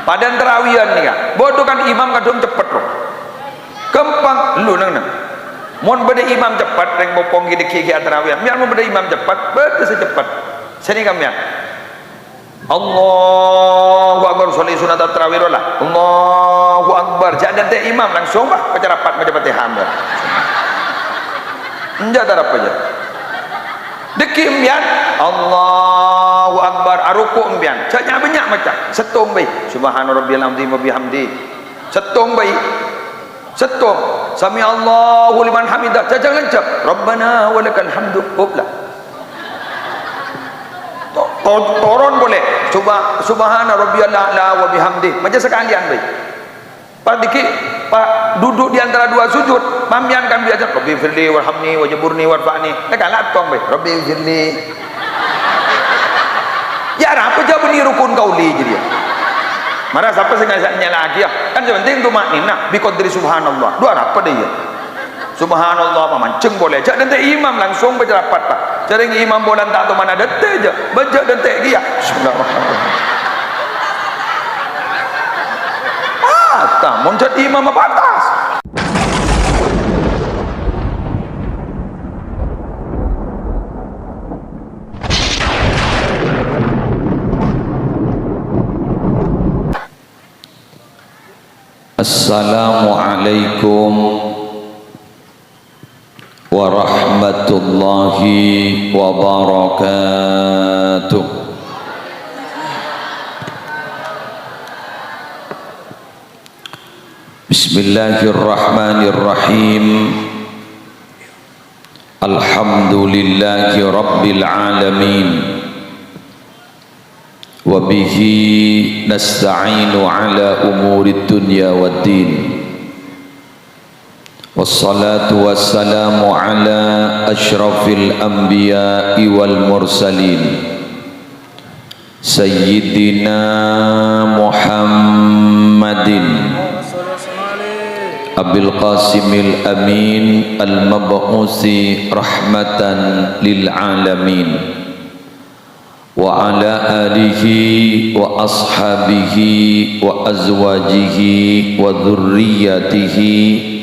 padan terawihan nih kan bodoh kan imam kadang cepet loh kempang lu nang mon beda imam cepat reng bopong gini kiki terawihan biar mau beda imam cepat betul secepat sini kami ya Allahu Akbar sholli sunat tarawih lah Allahu Akbar jangan teh imam langsung bah baca rapat baca Fatihah enggak ada apa aja deki embian Allahu Akbar aruku embian caknya banyak macam setung baik subhana rabbiyal azim wa bihamdi setung baik setung sami Allahu liman hamidah cacang lancap rabbana walakal hamdu qubla turun boleh subhana rabbiyal a'la wa bihamdi macam sekalian baik pak dikit pak duduk di antara dua sujud mamian kan biasa rabbi firli warhamni wajburni warfa'ni kan latong baik rabbi firli ya apa jawab ni rukun kauli jadi marah siapa sengaja lagi ya kan sepenting tu maknina bi qadri subhanallah dua apa dia subhanallah apa mancing boleh jak dan imam langsung baca rapat pak jaring imam bolan tak tahu mana detik je baca detik dia subhanallah tak muncul imam apa atas Assalamualaikum warahmatullahi wabarakatuh. Bismillahirrahmanirrahim. Alhamdulillahi rabbil alamin. Wa bihi nasta'inu ala umuri dunya waddin. Wassalatu wassalamu ala ashrafil anbiya'i wal mursalin Sayyidina Muhammadin Abil Qasimil Amin Al-Mab'usi rahmatan lil alamin wa ala alihi wa ashabihi wa azwajihi wa dhurriyyatihi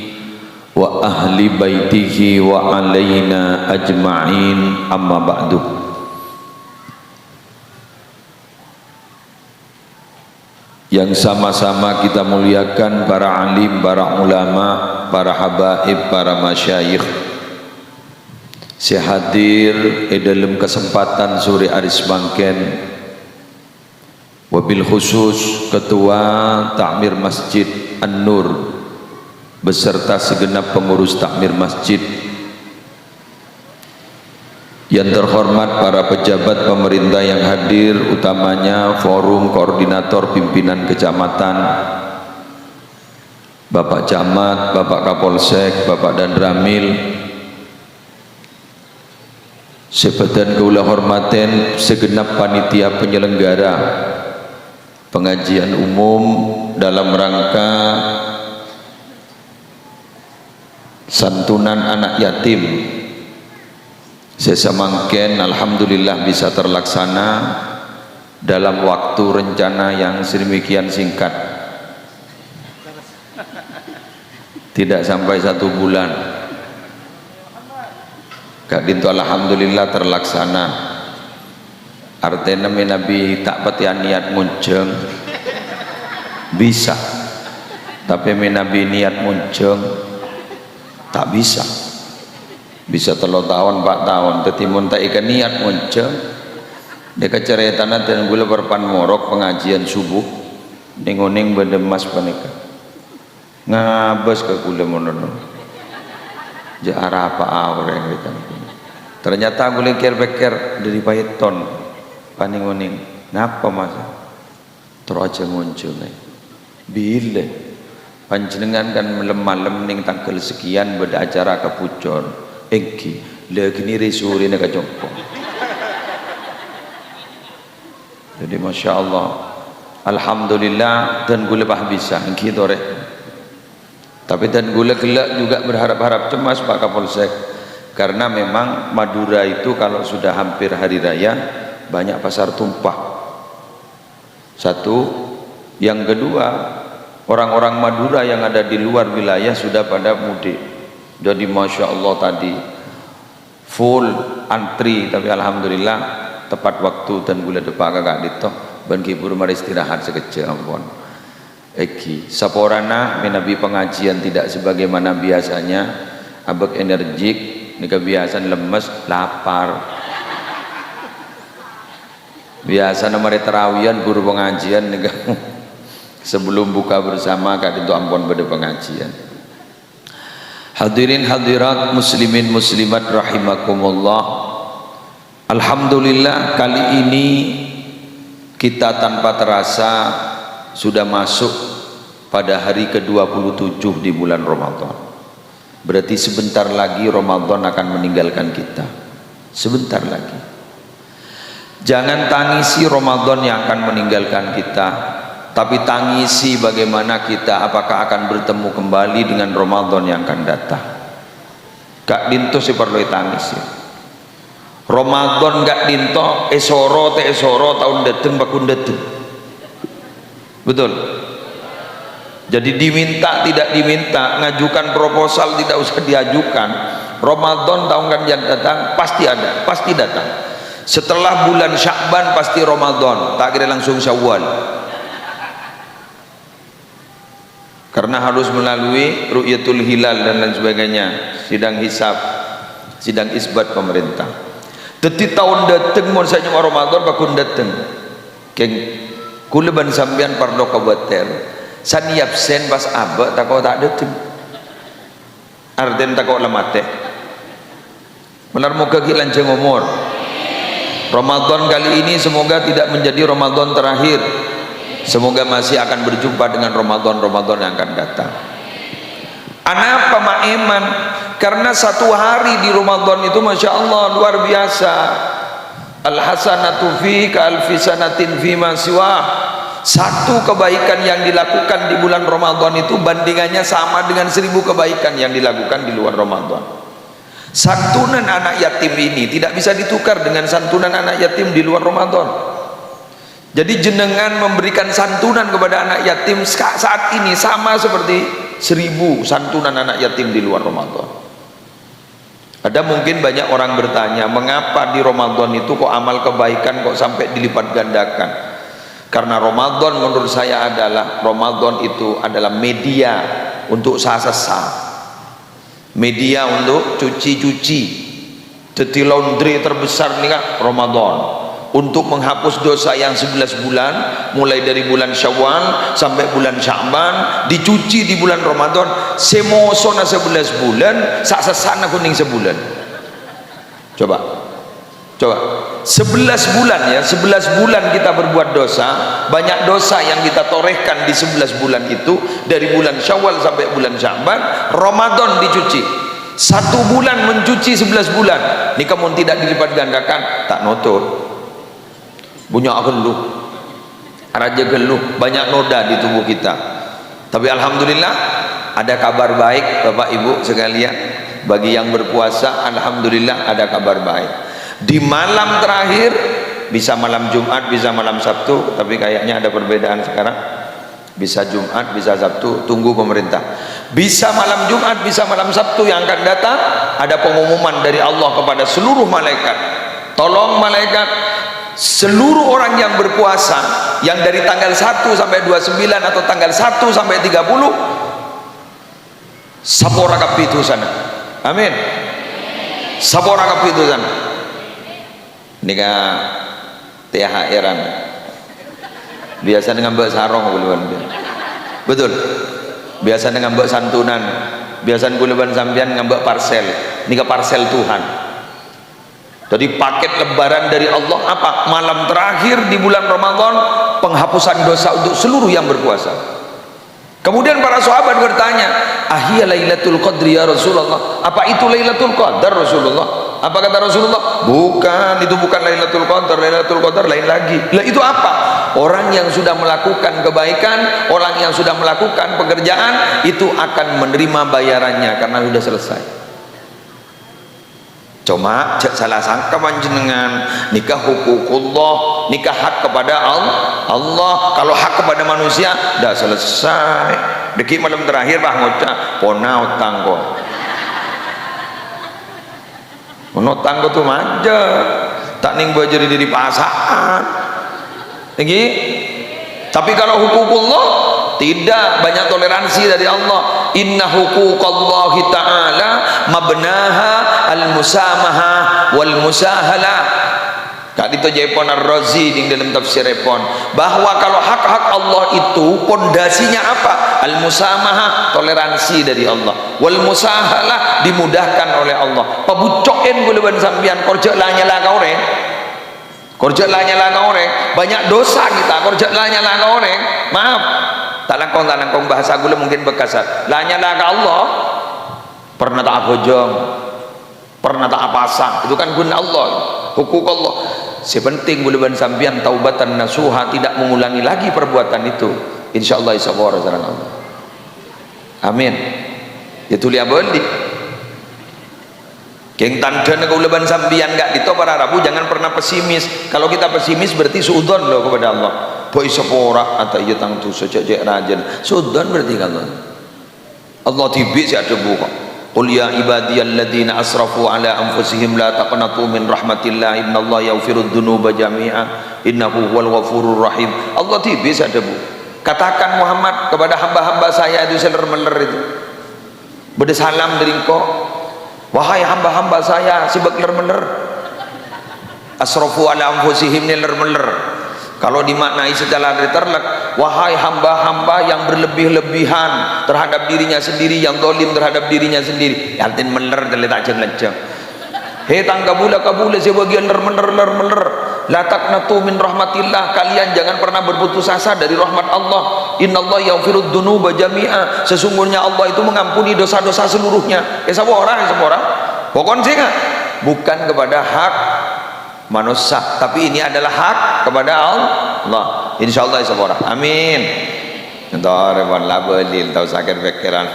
wa ahli baitihi wa alaina ajma'in amma ba'du. Yang sama-sama kita muliakan para alim, para ulama, para habaib, para masyayikh sehadir dalam kesempatan sore aris bangken wabil khusus ketua takmir Masjid An-Nur beserta segenap pengurus takmir masjid, yang terhormat para pejabat pemerintah yang hadir, utamanya forum koordinator pimpinan kecamatan, Bapak Camat, Bapak Kapolsek, Bapak Danramil, sepedan keulah hormaten segenap panitia penyelenggara pengajian umum dalam rangka santunan anak yatim sesamangken alhamdulillah bisa terlaksana dalam waktu rencana yang sedemikian singkat, tidak sampai 1 bulan. Kak Dinto alhamdulillah terlaksana. Artinya Nabi tak petian niat munceng bisa, tapi Nabi niat munceng tak bisa. Bisa 3 tahun 4 tahun tetimun tak ikan niat munceng deka ceritana dan gula berpan morok pengajian subuh ninguning bedemas panika ngabes ke gula monono jara apa orang gitu. Ternyata gula ker-beker dari paiton paninguning ngapa masa teraja muncul bila panjenengan kan malam ning tanggal sekian beda acara ke Pucor engki lagi ni resuri nak jompo. Jadi masya Allah alhamdulillah dan gula bah bisa engki tore. Tapi dan gula gelak juga berharap-harap cemas Pak Kapolsek, karena memang Madura itu kalau sudah hampir hari raya banyak pasar tumpah. Satu Yang kedua, orang-orang Madura yang ada di luar wilayah sudah pada mudik. Jadi Masya Allah tadi full antri, tapi alhamdulillah tepat waktu dan gula depak kakak dito ban kibur mari istirahat sekecil ampun. Eki saporana menabi pengajian tidak sebagaimana biasanya, abek energik, ini kebiasaan lemes, lapar. Biasa nomor terawihan guru pengajian nih sebelum buka bersama kak itu ampun pada pengajian. Hadirin hadirat muslimin muslimat rahimakumullah. Alhamdulillah kali ini kita tanpa terasa sudah masuk pada hari ke-27 di bulan Ramadan. Berarti sebentar lagi Ramadan akan meninggalkan kita. Sebentar lagi. Jangan tangisi Ramadan yang akan meninggalkan kita, tapi tangisi bagaimana kita apakah akan bertemu kembali dengan Ramadan yang akan datang. Gak dinto sih perlu tangisi. Ramadan gak dinto esoro te esoro tahun dateng bakun dateng. Betul. Jadi diminta tidak diminta, ngajukan proposal tidak usah diajukan. Ramadan tahun yang datang pasti ada, pasti datang. Setelah bulan Sya'ban pasti Ramadan, tak kira langsung Syawal. Karena harus melalui ru'yatul hilal dan lain sebagainya, sidang hisab, sidang isbat pemerintah. Teti tahun dateng mau saya Ramadan bakun dateng. Keng kuleban sambian pardo kabupaten. Sani absen pas abah tak kau tak dateng. Arden tak kau lemate. Benar muka kilanceng umur. Ramadan kali ini semoga tidak menjadi Ramadan terakhir. Semoga masih akan berjumpa dengan Ramadan-Ramadan yang akan datang. Anapa maeman? Karena satu hari di Ramadan itu Masya Allah luar biasa. Al-hasanatu fi ka-alfi sanatin fi ma siwa. Satu kebaikan yang dilakukan di bulan Ramadan itu bandingannya sama dengan 1000 kebaikan yang dilakukan di luar Ramadan. Santunan anak yatim ini tidak bisa ditukar dengan santunan anak yatim di luar Ramadan. Jadi jenengan memberikan santunan kepada anak yatim saat ini sama seperti 1000 santunan anak yatim di luar Ramadan. Ada mungkin banyak orang bertanya, mengapa di Ramadan itu kok amal kebaikan kok sampai dilipat gandakan? Karena Ramadan menurut saya adalah Ramadan itu adalah media untuk sah-sah. Media untuk cuci-cuci. Jadi laundry terbesar ini kan Ramadan. Untuk menghapus dosa yang 11 bulan, mulai dari bulan Syawal sampai bulan Sya'ban, dicuci di bulan Ramadan. Semosona 11 bulan, sak-sesana kuning sebulan. Coba 11 bulan ya, 11 bulan kita berbuat dosa. Banyak dosa yang kita torehkan di 11 bulan itu, dari bulan Syawal sampai bulan Sya'ban. Ramadan dicuci 1 bulan, mencuci 11 bulan. Ini kamu tidak dilipat gandakan, tak nutut punya geluh, raja geluh, banyak noda di tubuh kita. Tapi alhamdulillah ada kabar baik Bapak Ibu sekalian. Bagi yang berpuasa alhamdulillah ada kabar baik. Di malam terakhir, bisa malam Jumat, bisa malam Sabtu, tapi kayaknya ada perbedaan sekarang. Bisa Jumat, bisa Sabtu, tunggu pemerintah. Bisa malam Jumat, bisa malam Sabtu yang akan datang, ada pengumuman dari Allah kepada seluruh malaikat. Tolong malaikat, seluruh orang yang berpuasa yang dari tanggal 1 sampai 29 atau tanggal 1 sampai 30 sapora kapitu sana. Amin. Sapora kapitu sana. Nika THR-an. Biasa dengan mbak sarong kuluban. Betul. Biasa dengan mbak santunan. Biasa kuluban sambian ngambek parcel. Nika parcel Tuhan. Jadi paket lebaran dari Allah apa? Malam terakhir di bulan Ramadan, penghapusan dosa untuk seluruh yang berpuasa. Kemudian para sahabat bertanya, "Ahiyya Lailatul Qadri ya Rasulullah?" Apa itu Lailatul Qadar Rasulullah? Apa kata Rasulullah? Bukan, itu bukan Lailatul Qadar. Lailatul Qadar lain lagi. Lah itu apa? Orang yang sudah melakukan kebaikan, orang yang sudah melakukan pekerjaan itu akan menerima bayarannya karena sudah selesai. Cuma salah sangka panjenengan nikah hukukullah, nikah hak kepada Allah. Kalau hak kepada manusia dah selesai. Deki malam terakhir bah ngocak pona utang kok. Menotang kok tuh manja. Tak ning bajari di pasangan. Lagi. Tapi kalau hukukullah tidak, banyak toleransi dari Allah. Inna huquqallahi ta'ala mabnaha al-musamaha wal musahala. Kak dito Jepon Ar-Razi di dalam tafsir Repon, bahwa kalau hak-hak Allah itu pondasinya apa? Al-musamaha, toleransi dari Allah, wal musahala, dimudahkan oleh Allah. Pabucokin gulaban sambian korja lanya lah kau reng, korja lanya lah kau reng, banyak dosa kita korja lanya lah kau reng. Maaf, tak langkong bahasa gula mungkin bekasat. Lanya lah ke Allah, pernah tak gojong, pernah tak pasang, itu kan guna Allah, hukuk Allah. Sepenting buluban sambian taubatan nasuha, tidak mengulangi lagi perbuatan itu, insyaallah isawara sareng Allah. Amin. Itu lihat beli keng tanda ke buluban sambian gak dito para Rabu. Jangan pernah pesimis. Kalau kita pesimis berarti suudzon loh kepada Allah. Boy sepora atau iya tang tu sejak rajin suudzon berarti kalau Allah tibi si ada buka. Qul ya ibadiyalladzina asrafu ala anfusihim la taqnatu min rahmatillah innallaha yaghfirudz dzunuba jami'a innahu huwal ghafurur rahim. Allah tibis ada bu. Katakan Muhammad kepada hamba-hamba saya itu seler-meler itu. Beda salam dari engkau. Wahai hamba-hamba saya si bekler-meler. Asrafu ala anfusihim ni ler-meler. Kalau dimaknai secara diterlek, wahai hamba-hamba yang berlebih-lebihan terhadap dirinya sendiri, yang zalim terhadap dirinya sendiri, artin meler terletak jeng-jeng. Hei kabula sebagian ler-meler. La taqnatu min rahmatillah, kalian jangan pernah berputus asa dari rahmat Allah. Innallaha yaghfirudz dzunuba jami'a, sesungguhnya Allah itu mengampuni dosa-dosa seluruhnya. Semua orang. Pokoknya sih bukan kepada hak manusia, tapi ini adalah hak kepada Allah. Insyaallah isabora. Amin. Entar ban labelil tau sakit pikiran.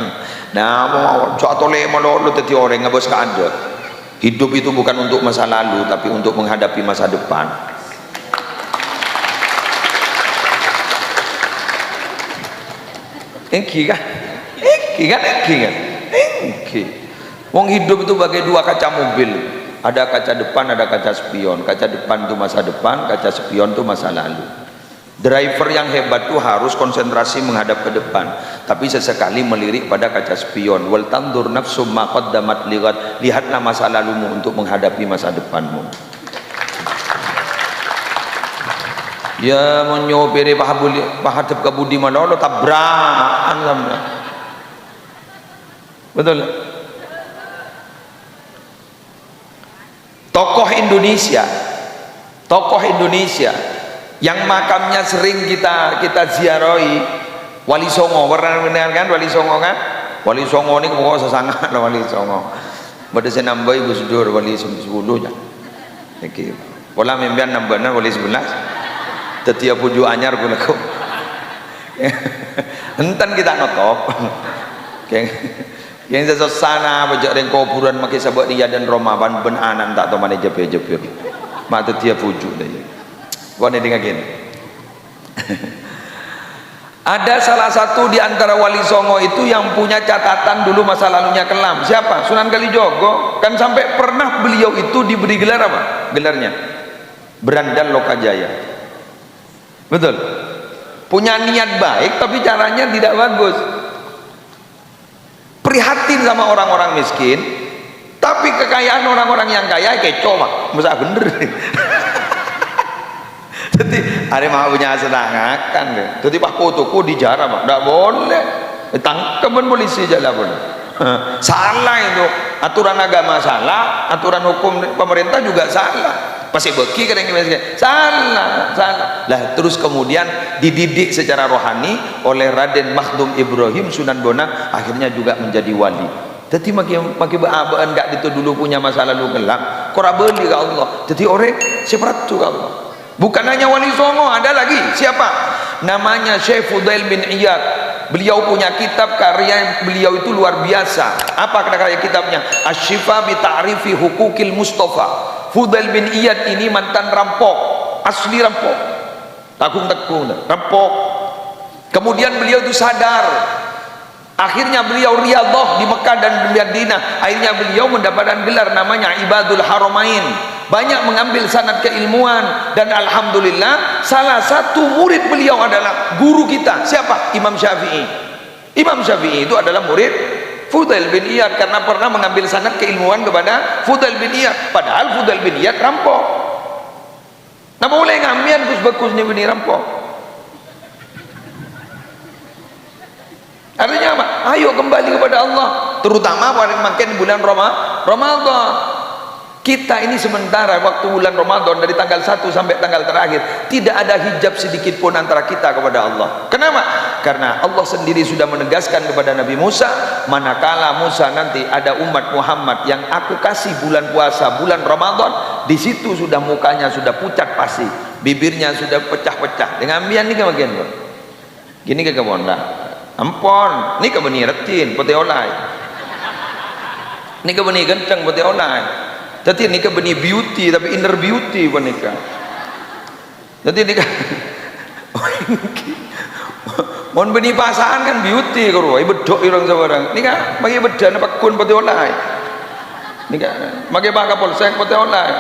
Nah, mau tole mololo teti orang ngabos ka ada. Hidup itu bukan untuk masa lalu, tapi untuk menghadapi masa depan. Engki kan? Wong hidup itu bagai dua kaca mobil. Ada kaca depan, ada kaca spion. Kaca depan itu masa depan, kaca spion itu masa lalu. Driver yang hebat itu harus konsentrasi menghadap ke depan, tapi sesekali melirik pada kaca spion. Wal tandur nafsum ma qaddamat lighat, lihatlah masa lalumu untuk menghadapi masa depanmu. Ya menyopiri pahadap ke budi malolo tabrakan samna. Betul. Tokoh Indonesia yang makamnya sering kita ziarahi, Wali Songo. Pernah mendengar kan Wali Songo kan? Wali Songo ini pokoknya sesangat lah Wali Songo. Pada saya nambah Gus Dur Wali 10 nya. Oke. Pola membian nambahnya Wali 11. Setiap puju anyar kula kok. Enten kita notop. Yang sesana bajak reng kuburan makai sabak dia dan Romaban ben anan tak tahu mana jepir. Mata dia pujuk dah. Kau ni dengar gini. Ada salah satu di antara Wali Songo itu yang punya catatan dulu masa lalunya kelam. Siapa? Sunan Kalijogo. Kan sampai pernah beliau itu diberi gelar apa? Gelarnya Berandal Lokajaya. Betul. Punya niat baik tapi caranya tidak bagus. Prihatin sama orang-orang miskin, tapi kekayaan orang-orang yang kaya kecoh mak, masa bener. Jadi hari mau punya senangakan deh. Jadi pak fotoku dijarah mak, tidak boleh. Tangkapan polisi jalan boleh. Salah itu, aturan agama salah, aturan hukum pemerintah juga salah. Pasti beki kadang salah. Lah terus kemudian dididik secara rohani oleh Raden Makhdum Ibrahim Sunan Bonang, akhirnya juga menjadi wali. Jadi makin beabaan gak itu dulu punya masa lalu gelap. Korabeli ke Allah. Jadi orang seperti ke Allah. Bukan hanya Wali Songo, ada lagi siapa? Namanya Syekh Fudail bin Iyad. Beliau punya kitab, karya beliau itu luar biasa. Apa karya kitabnya? Asy-Syifa bi Ta'rifi Hukukil Mustafa. Fudail bin Iyad ini mantan rampok, asli rampok, takung-takung rampok. Kemudian beliau itu sadar, akhirnya beliau riyadhah di Mekah dan di Madinah. Akhirnya beliau mendapatkan gelar namanya Ibadul Haramain. Banyak mengambil sanad keilmuan, dan alhamdulillah salah satu murid beliau adalah guru kita. Siapa? Imam Syafi'i. Imam Syafi'i itu adalah murid Fudail bin Iyad, karena pernah mengambil sanad keilmuan kepada Fudail bin Iyad. Padahal Fudail bin Iyad rampok. Nah boleh ngamian kus-bekus ni bini rampok. Artinya apa? Ayo kembali kepada Allah, terutama pada makin bulan Ramadan. Kita ini sementara waktu bulan Ramadan dari tanggal 1 sampai tanggal terakhir tidak ada hijab sedikit pun antara kita kepada Allah. Kenapa? Karena Allah sendiri sudah menegaskan kepada Nabi Musa, manakala Musa nanti ada umat Muhammad yang aku kasih bulan puasa, bulan Ramadan, di situ sudah mukanya sudah pucat pasi, bibirnya sudah pecah-pecah. Dengan ambian ni ke bagian pun. Gini ke kebon dah. Ampun, ni ke beni retin putih olai. Ni ke beni kencang putih olai. Jadi ini kan benih beauty, tapi inner beauty pun nikah. Jadi ini kan, mohon benih pasangan kan beauty kau, ibu bedok orang seorang. Ini kan bagi bedan apa kun putih olai. Ini kan bagi bangka polsek putih olai,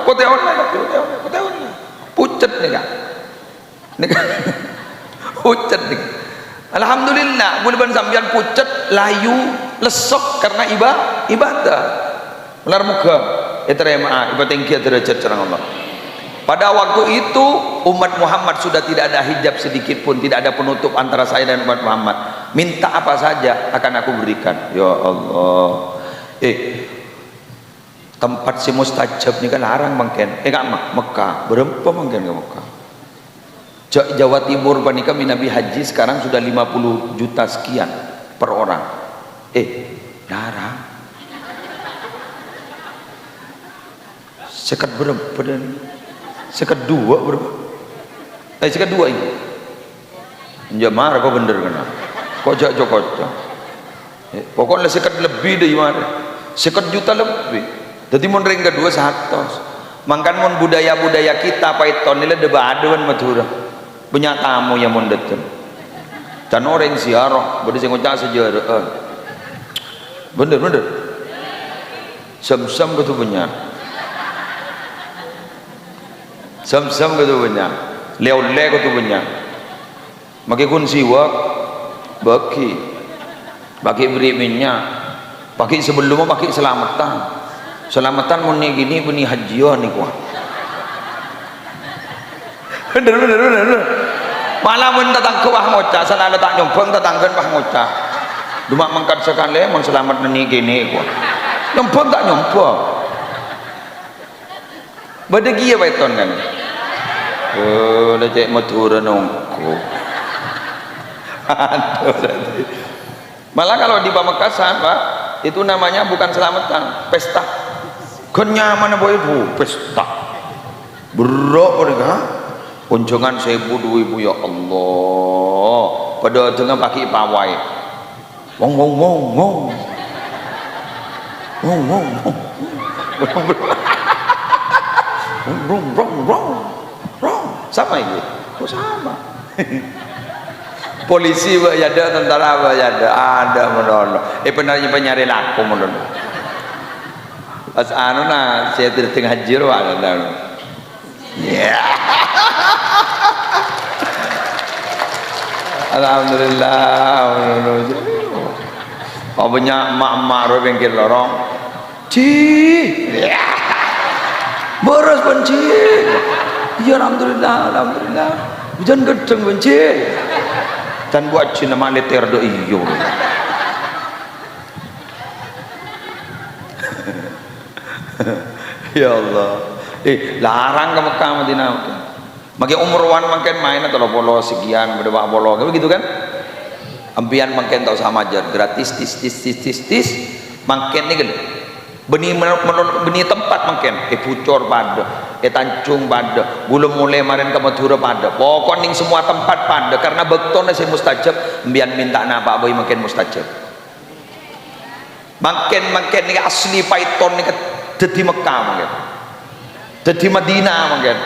putih olai, pucat nih kan. Ini kan pucat nih. Alhamdulillah, bulan sambian pucat, layu, lesok karena ibadah. Benar muka. Terima tinggi derajat cerang Allah. Pada waktu itu umat Muhammad sudah tidak ada hijab sedikit pun, tidak ada penutup antara saya dan umat Muhammad. Minta apa saja akan aku berikan. Ya Allah. Tempat si mustajab ni kan larang mungkin. Mekah berapa mungkin ke Mekah? Jawa Timur panika Nabi haji sekarang sudah 50 juta sekian per orang. Larang. Sekat berapa dan sekat dua berapa? Sekat dua ini. Enggak marah kau bener kena. Kocak. Pokoknya sekat lebih dari mana? Sekat juta lebih. Jadi mon ring kedua 100. Mangkan mon budaya kita paiton nilai debaduan Madura. Punya tamu yang mon datang. Dan orang ziarah, beri saya ngocak sejarah. Bener. Sam-sam betul punya. Sam-sam gitu banyak, leo-le gitu banyak. Maki kun siwak, bagi beri minyak, bagi sebelumnya bagi selamatan muni gini beni hajian nih kuah. Bener. Malah mun datang ke wah ngoca, sana ada tak nyompong datangkan wah ngoca. Cuma mengkat sekali, mun selamat neni gini kuah. Nyompong tak nyompong. Badegi ya baiton kan. Dah cek Madura nongko. Malah kalau di Pamekasan Pak, itu namanya bukan selamatan, pesta. Kenyaman apa ibu? Pesta. Berok mereka. Kunjungan 1000 2.000 ya Allah. Pada dengan pakai pawai. Wong. Wrong. Sama ini. Kok sama? Polisi ya ada, tentara ya ada menolong. Penyari laku menolong. Pas saya tidak tengah jiro ada. Ya. Alhamdulillah. Banyak mak-mak bengkel lorong. Boros benci. Ya alhamdulillah. Hujan gedeng benci. Dan buat Cina maneter do iyo. Ya Allah. Larang ke Mekah Madinah. Makin umurwan makin main atau polo sekian berdua polo begitu kan? Ampian makin tahu sama aja gratis tis makin nih kan benih tempat makin pucor pada Tancung pada, gulung mulai marin ke Madura pada, pokok ning semua tempat pada, karena bektona si mustajab, mbian minta napa boy makin mustajab. Makin nih asli Python nih jadi Mekah makin, jadi Madinah makin,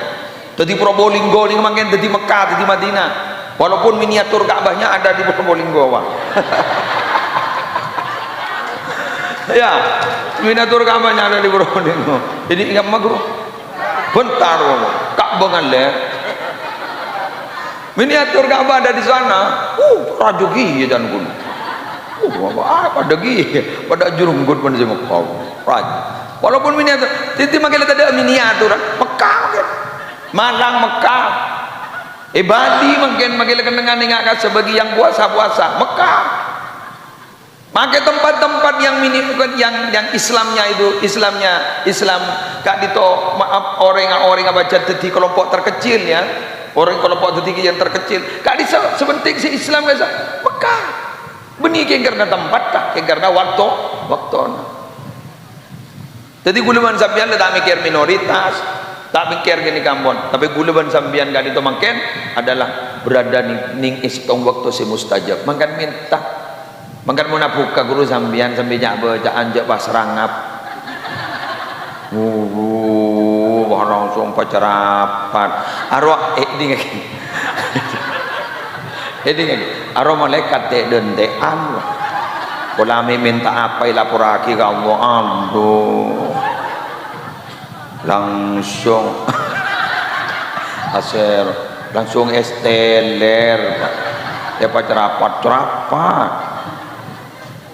jadi Probolinggo nih makin jadi Mekah, jadi Madinah. Walaupun miniatur Ka'bahnya ada di Probolinggo, Pak. Ya, miniatur Ka'bahnya ada di Probolinggo. Jadi ingat magro. Bentar, Ka'bah ngale. Miniatur Ka'bah ada di sana. Rajugi dan gun. Pada gigi, pada jurunggut pun sama kau. Walaupun miniatur, titi makin ada miniatur Mekah, Malang Mekah. Bali makin kendengan ingat sebagai yang puasa Mekah. Makai tempat-tempat yang yang Islam kak dito maaf orang baca tadi kelompok terkecil ya, orang kelompok tadi yang terkecil kak di sebentik si Islam guys Mekah benih karena tempat tak karena waktu. Jadi guluman sampean tak mikir minoritas, tak mikir gini kampon, tapi guluban sambian gak itu makin adalah berada ning istong waktu si mustajab. Makan minta, makan mau buka guru sambian sambil baca anjak pas rangap. Langsung pacarapan. Arwah ini arwah malaikat dentean. Kalau minta apa lapor ke Allah, aduh. Langsung aser langsung esteler ya rapat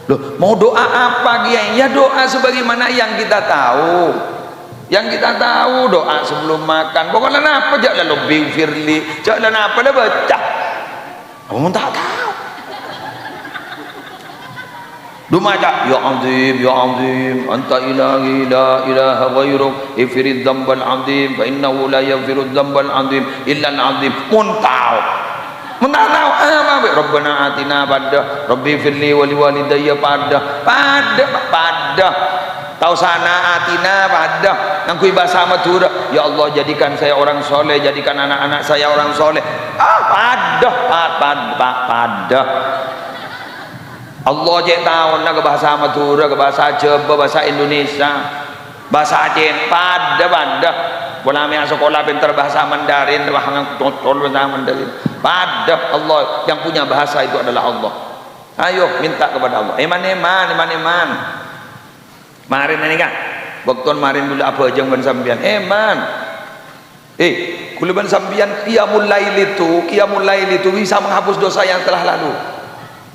loh. Mau doa apa Kiai? Ya doa sebagaimana yang kita tahu, doa sebelum makan pokoknya apa jangan lebih firli jangan apa dah baca kamu tak tahu. Dumaja ya azim anta ilahi la ilaha ghairuk ifirid dzambal azim fa innahu la yaghfiru dzambal azim illa al azim. Muntau apa rabbana atina pada rabbi firli wa liwalidayya pada tahu sana atina pada ngangkui bahasa Madura ya Allah jadikan saya orang soleh, jadikan anak-anak saya orang soleh. Pada Allah je tahu nak ke bahasa Madura, ke bahasa Jawa, bahasa Indonesia, bahasa Aceh pada bola me sekolah pintar bahasa Mandarin, bahasa Mandarin. Pada Allah yang punya bahasa itu adalah Allah. Ayo minta kepada Allah. Eman. Marin ini kan, waktu marin dulu apa aja ban sambian. Eman. Kuluban sambian qiyamul lail itu bisa menghapus dosa yang telah lalu.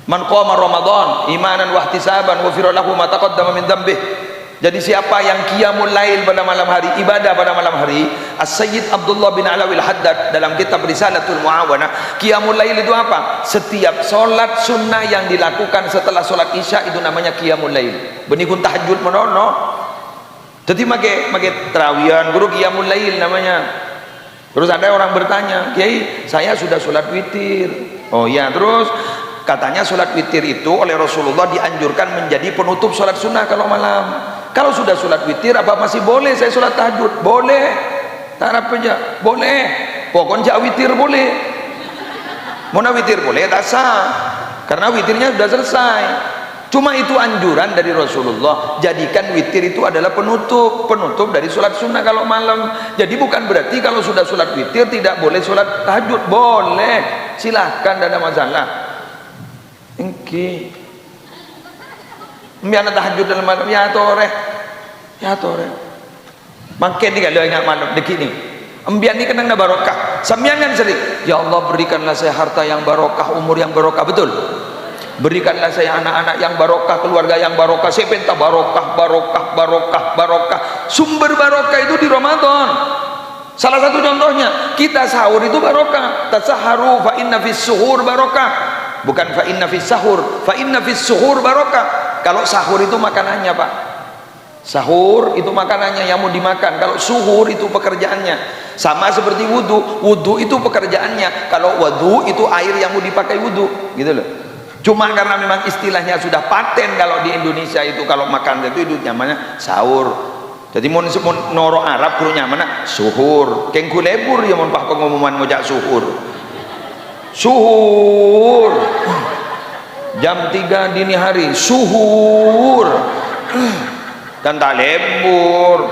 Man qama Ramadan imanan wa ihtisaban ghufira lahu ma taqaddama min dzambih. Jadi siapa yang qiyamul lail pada malam hari, ibadah pada malam hari, As-Sayyid Abdullah bin Alawi Al-Haddad dalam kitab Risalatul Muawanah, qiyamul lail itu apa? Setiap solat sunnah yang dilakukan setelah solat isya itu namanya qiyamul lail. Benikun tahajud menono. Jadi make terawihan guru qiyamul lail namanya. Terus ada orang bertanya, "Kiai, saya sudah solat witir." Oh ya, terus katanya sholat witir itu oleh Rasulullah dianjurkan menjadi penutup sholat sunnah kalau malam. Kalau sudah sholat witir apa masih boleh saya sholat tahajud? Boleh. Tarap aja boleh. Pokoknya witir boleh. Mana witir boleh tak sah karena witirnya sudah selesai. Cuma itu anjuran dari Rasulullah, jadikan witir itu adalah penutup dari sholat sunnah kalau malam. Jadi bukan berarti kalau sudah sholat witir tidak boleh sholat tahajud. Boleh, silahkan, tidak ada masalah. Engki miana tahajud dalam malam ya tore makin ni kalau ingat malam begini embian ni kenang na barokah sambian kan sering ya Allah berikanlah saya harta yang barokah, umur yang barokah, betul, berikanlah saya anak-anak yang barokah, keluarga yang barokah. Saya minta barokah. Sumber barokah itu di Ramadan. Salah satu contohnya kita sahur itu barokah. Tasaharu fa inna fis suhur barokah. Bukan fa inna fis sahur, fa inna fis suhur barokah. Kalau sahur itu makanannya, Pak. Sahur itu makanannya yang mau dimakan. Kalau suhur itu pekerjaannya. Sama seperti wudu. Wudu itu pekerjaannya. Kalau wudu itu air yang mau dipakai wudu, gitu loh. Cuma karena memang istilahnya sudah paten kalau di Indonesia itu kalau makan itu namanya sahur. Jadi mun noro Arab kurunya mana suhur keng kulebur ya mun pak pengumuman ngojak suhur jam 3 dini hari suhur dan tak lebur.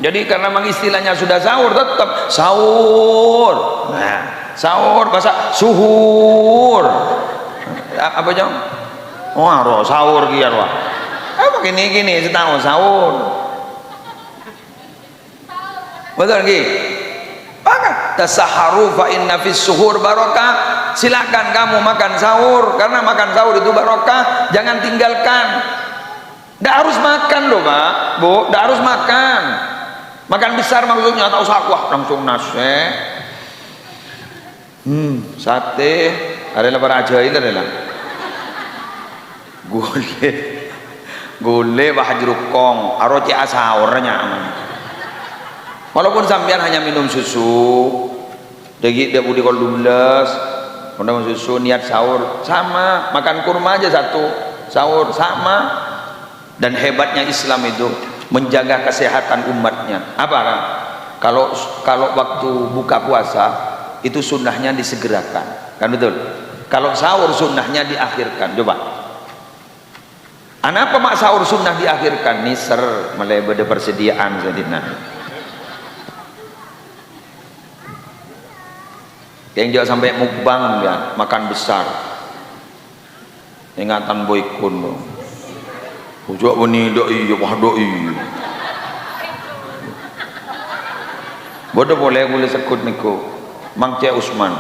Jadi karena memang istilahnya sudah sahur tetap sahur. Nah, sahur bahasa suhur. Apa jam? Wah, sahur kian wah. Apa gini setahun sahur. Betul lagi. Maka tasaharu fa inna fis suhur barokah. Silakan kamu makan sahur karena makan sahur itu barokah. Jangan tinggalkan. Tidak harus makan loh Pak, Bu. Tidak harus makan. Makan besar maksudnya tak usah wah langsung nasi. Sate. Ada lapar aja ini adalah. Gule bahajrukong aroci asahurnya walaupun sampean hanya minum susu dia budi kol 12 minum susu niat sahur sama makan kurma aja satu sahur sama. Dan hebatnya Islam itu menjaga kesehatan umatnya apa kan kalau waktu buka puasa itu sunnahnya disegerakan kan betul kalau sahur sunnahnya diakhirkan coba. Kenapa mak sahur sunnah diakhirkan? Niser mulai beda persediaan jadinya. Yang juga sampai mukbang ya, makan besar. Ingatan boykun lo. Ujak beni doi, wah doi. Bodoh boleh sekut niku. Mang Cek Usman.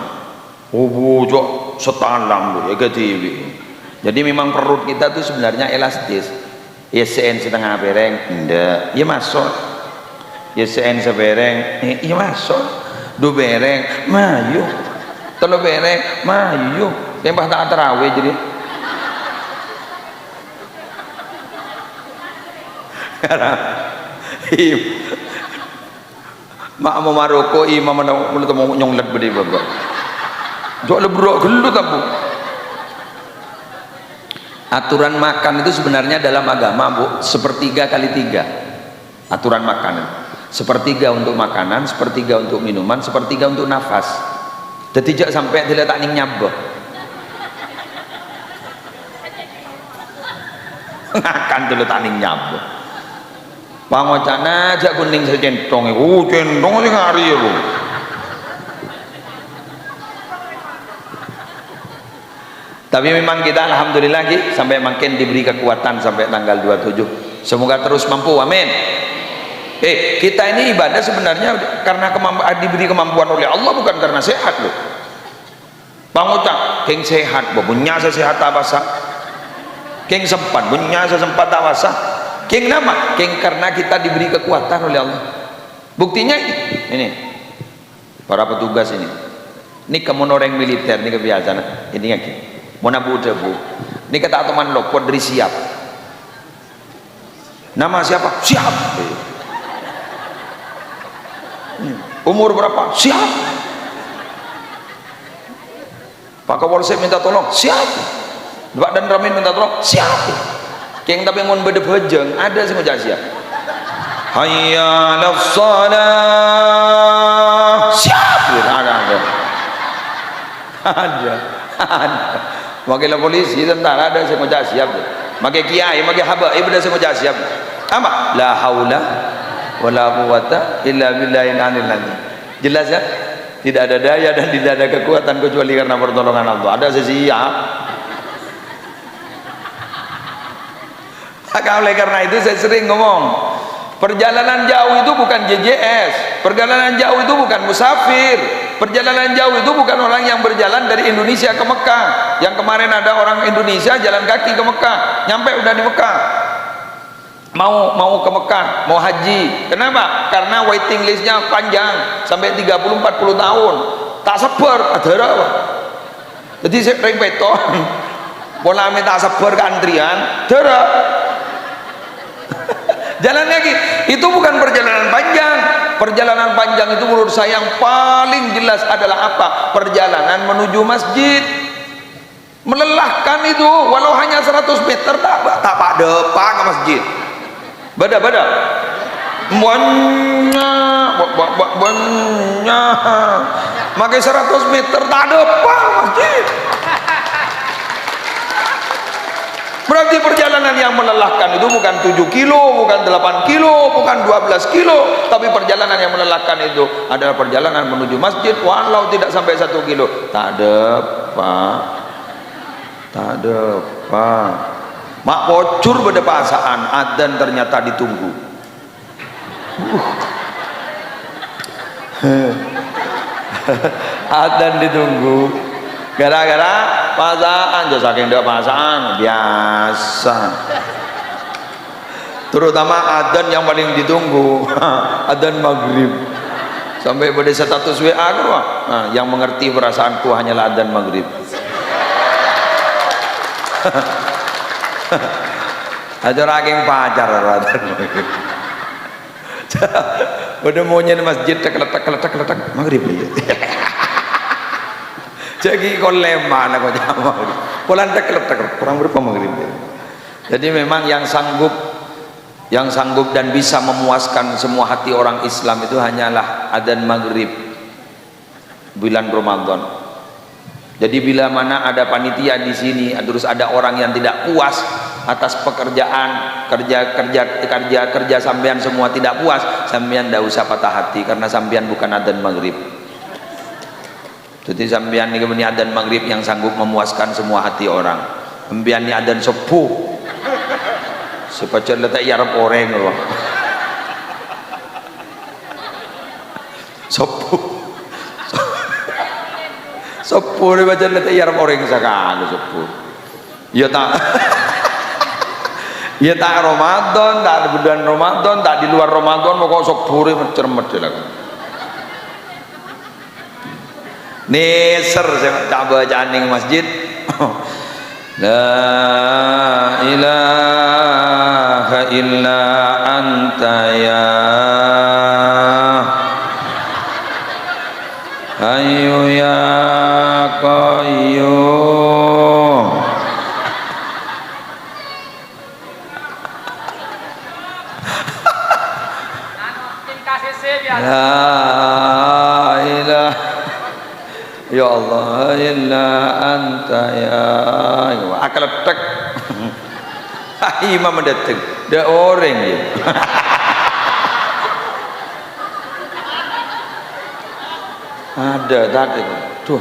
Ujak setalang lo, ya TV. Jadi memang perut kita tuh sebenarnya elastis. YSN setengah bereng, enggak, ya masuk. YSN sebereng, ya masuk. Du bereng, mayu. Telu bereng, mayu. Tempah tak terawih jadi. Mak mau Maroko, imam mana mau nyonglet bedi bapak. Jok lebrok gelut aku. Aturan makan itu sebenarnya dalam agama Bu sepertiga kali tiga aturan makanan sepertiga untuk makanan sepertiga untuk minuman sepertiga untuk nafas jadi jangan sampai tidak tak ning nyabah makan dulu tak ning nyabah pangocana aja kuning secentong centong sing hari ya Bu. Tapi memang kita alhamdulillah sampai makin diberi kekuatan sampai tanggal 27. Semoga terus mampu. Amin. Kita ini ibadah sebenarnya karena diberi kemampuan oleh Allah bukan karena sehat loh. Pangucap keng sehat, punya sehat abasa. Keng sempat, punya sempat abasa. Keng nama, keng karena kita diberi kekuatan oleh Allah. Buktinya ini. Para petugas ini. Ini kemonoreng militer ini kebiasaan. Ini lagi. Mau nabu debu ini kata teman lo Kodri siap nama siapa siap umur berapa siap Pak Kapolsek minta tolong siap Pak dan Ramin minta tolong siap keng tapi ngon bede bejeng ada sih ngejak siap hayya ala shalah siap ada wakil polisi tentara ada yang ngejak siap makai kiai makai habaib ada yang ngejak siap apa la haula wala quwata illa billahil aliyil azim jelas ya tidak ada daya dan tidak ada kekuatan kecuali karena pertolongan Allah ada siap maka oleh karena itu saya sering ngomong perjalanan jauh itu bukan JJS perjalanan jauh itu bukan musafir perjalanan jauh itu bukan orang yang berjalan dari Indonesia ke Mekah yang kemarin ada orang Indonesia jalan kaki ke Mekah nyampe udah di Mekah mau ke Mekah mau haji kenapa? Karena waiting listnya panjang sampai 30-40 tahun tak sabar ada apa? Jadi saya ring beton pola tak sabar ke antrian darah jalan lagi itu bukan perjalanan panjang perjalanan panjang itu menurut saya yang paling jelas adalah apa perjalanan menuju masjid melelahkan itu walau hanya 100 meter tak pada ke masjid bada banyak makai 100 meter tak ada apa masjid. Berarti perjalanan yang melelahkan itu bukan 7 kilo, bukan 8 kilo, bukan 12 kilo, tapi perjalanan yang melelahkan itu adalah perjalanan menuju masjid walau tidak sampai 1 kilo. Tak ada pak, tak ada pak. Mak bocor pada pasaan, adzan ternyata ditunggu. Adzan ditunggu. Gara-gara pasaan, jadi saking dia pasaan biasa. Terutama adzan yang paling ditunggu, adzan maghrib. Sampai pada status WA nah, yang mengerti perasaanku hanyalah adzan maghrib. Ada raking pacar adzan maghrib. Pada maunya di masjid letak maghrib aja. Jadi kau lemah nak kau jawab. Polan tak kurang berapa maghrib. Jadi memang yang sanggup dan bisa memuaskan semua hati orang Islam itu hanyalah adzan maghrib bulan Ramadan. Jadi bila mana ada panitia di sini, terus ada orang yang tidak puas atas pekerjaan kerja sampean semua tidak puas, sampean tidak usah patah hati karena sampean bukan adzan maghrib. Jadi sampean ni kemudian adzan maghrib yang sanggup memuaskan semua hati orang. Sampean ni adzan sepuh. Sepacet letak yarap orang loh. Sepuh. Sepuh ni baca letak yarap orang sekali sepuh. Ya tak. Ya tak Ramadan, tak ada bulan Ramadan, tak di luar Ramadan pokok sepuh ni macam-macam lah. Neser saya tak bacaan di masjid. La ilaha illa anta ya hayyu ya qayyum. La ilaha ya Allah illa anta ya akal tek. Imam mendatang dah orang dia. Ada tadi tuh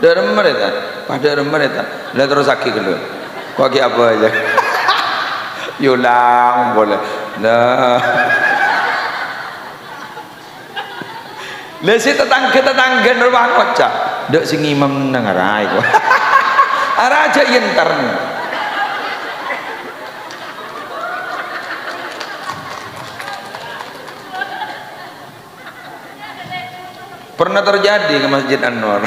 dah remar itu pada remar itu lah terus sakit dulu kau apa aja yulang boleh nah. Lesi tetangga rumah kocak dek sing imam nang arai kok. Araja yentar. Pernah terjadi ke Masjid An-Nur.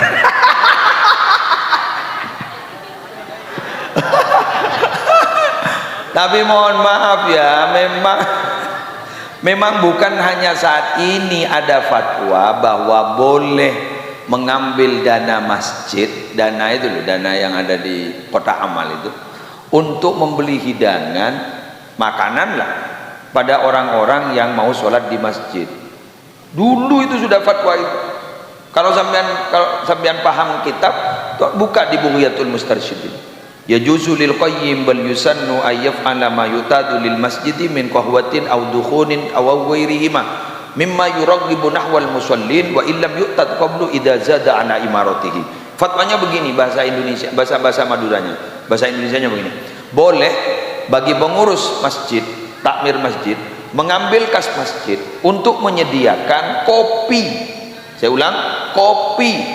Tapi mohon maaf ya, memang bukan hanya saat ini ada fatwa bahwa boleh mengambil dana masjid, dana itu loh, dana yang ada di kotak amal itu untuk membeli hidangan makanan lah pada orang-orang yang mau sholat di masjid. Dulu itu sudah fatwa itu. Kalau sampean paham kitab, buka di Bughyatul Mustarsyidin. Ya juzu lil qayyim bal yusannu ayyaf'ala ma yutadu lil masjidi min qahwatin aw dukhunin aw ghairihima mimma yuraghibu nahwal musallin wa illam yu'tad qablu idza zada ala imaratihi. Fatwanya begini, bahasa Indonesia, bahasa Maduranya. Bahasa Indonesianya begini. Boleh bagi pengurus masjid, takmir masjid, mengambil kas masjid untuk menyediakan kopi. Saya ulang, kopi.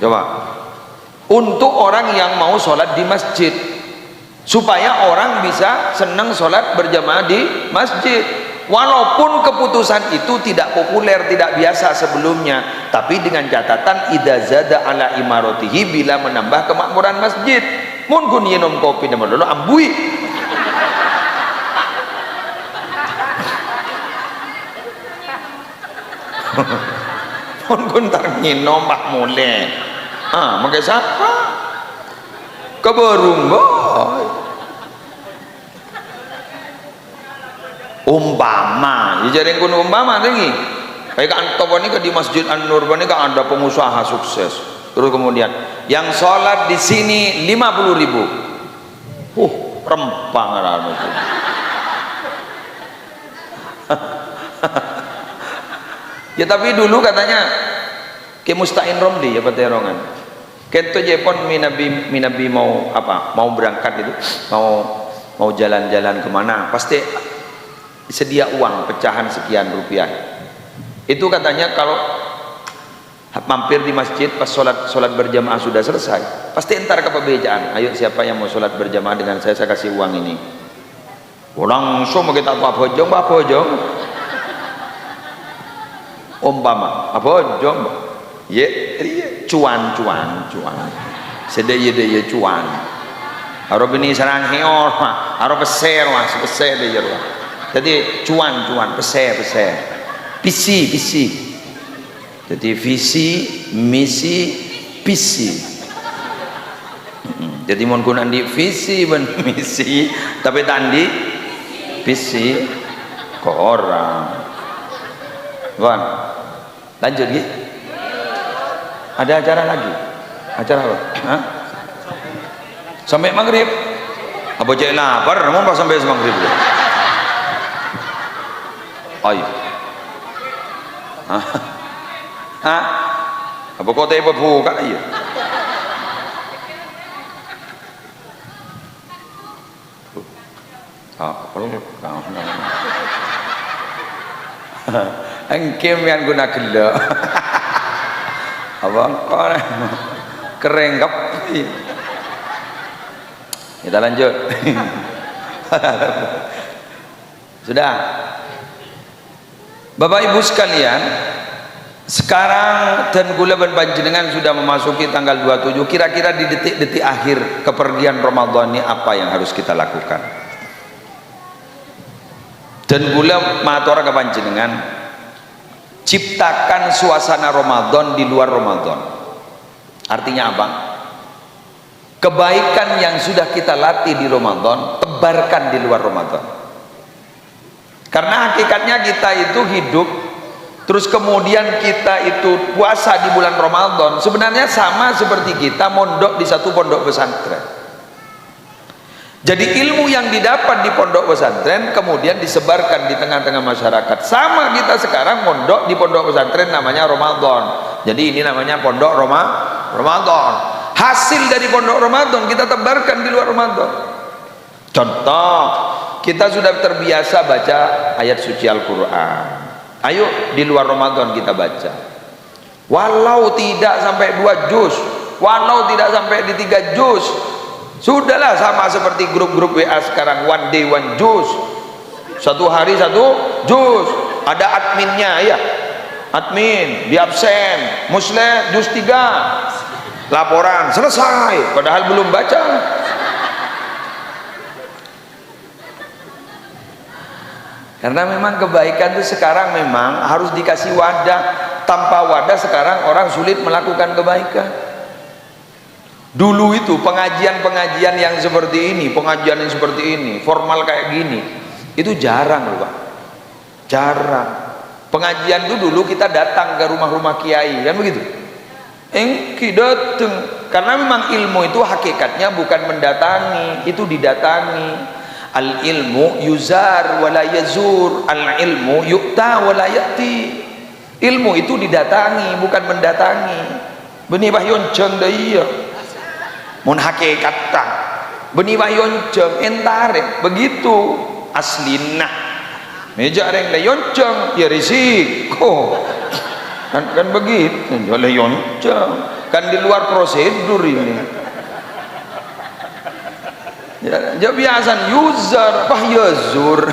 Coba. Untuk orang yang mau sholat di masjid, supaya orang bisa senang sholat berjamaah di masjid. Walaupun keputusan itu tidak populer, tidak biasa sebelumnya, tapi dengan catatan idza zada ala imaratihi, bila menambah kemakmuran masjid. Mun kun yenom kopi nama dulu ambui. Mun kun tar nyenom mak mule. Makai siapa? Keberung boy. umpama ya jadi kuno umpama tinggi kayak antop ini di Masjid An-Nur ini kan ada pengusaha sukses, terus kemudian yang sholat di sini 50.000, rempang rano itu. Ya tapi dulu katanya ke Mustain Romli ya peterongan kento Jepon minabi mau apa, mau berangkat itu, mau jalan-jalan kemana pasti sedia uang pecahan sekian rupiah. Itu katanya kalau mampir di masjid pas sholat berjamaah sudah selesai pasti entar ke pembejaan, ayo siapa yang mau sholat berjamaah dengan saya kasih uang ini. Langsung kita apa bojong umpama apa bojong ya cuan sedaya cuan harap ini serang heor harap peser deh jadi cuan peser pisi jadi visi misi pisi jadi mohon kunan di visi ben misi tapi tandi pisi ke orang kan lanjut gitu. Ada acara lagi? Acara apa? Hah? Sampai maghrib? Apa cek lapar? Mau pas sampai maghrib? Ayo. Hah? Apa kau teh buka iya? Perlu kau engkem yang guna gelo. Abang kerenggap. Kita lanjut. Sudah Bapak Ibu sekalian, sekarang dan gula dan panjenengan sudah memasuki tanggal 27. Kira-kira di detik-detik akhir kepergian Ramadan ini apa yang harus kita lakukan? Dan gula matur ke panjenengan, ciptakan suasana Ramadan di luar Ramadan. Artinya apa? Kebaikan yang sudah kita latih di Ramadan tebarkan di luar Ramadan. Karena hakikatnya kita itu hidup terus kemudian kita itu puasa di bulan Ramadan sebenarnya sama seperti kita mondok di satu pondok pesantren. Jadi ilmu yang didapat di pondok pesantren kemudian disebarkan di tengah-tengah masyarakat. Sama kita sekarang mondok di pondok pesantren namanya Ramadan. Jadi ini namanya pondok Ramadan. Hasil dari pondok Ramadan kita tebarkan di luar Ramadan. Contoh, kita sudah terbiasa baca ayat suci Al-Quran. Ayo di luar Ramadan kita baca. Walau tidak sampai 2 juz, walau tidak sampai di 3 juz, sudahlah sama seperti grup-grup WA sekarang, one day one juz, satu hari 1 juz, ada adminnya ya, admin di absen, muslim juz 3, laporan selesai, padahal belum baca. Karena memang kebaikan itu sekarang memang harus dikasih wadah. Tanpa wadah sekarang orang sulit melakukan kebaikan. Dulu itu pengajian-pengajian yang seperti ini, pengajian yang seperti ini, formal kayak gini, itu jarang loh Pak. Jarang. Pengajian itu dulu kita datang ke rumah-rumah kiai, kan begitu? Engki datang. Karena memang ilmu itu hakikatnya bukan mendatangi, itu didatangi. Al ilmu yuzar wala yazur, al ilmu yu'ta wala ya'ti. Ilmu itu didatangi bukan mendatangi. Benih bahyon jeng daya mun hakikat tak benih bahyon jeng entare begitu aslina meja reng dayon jeng ya risiko kan begitu dayon jeng kan di luar prosedur ini. Ya biasan yuzar bah yazur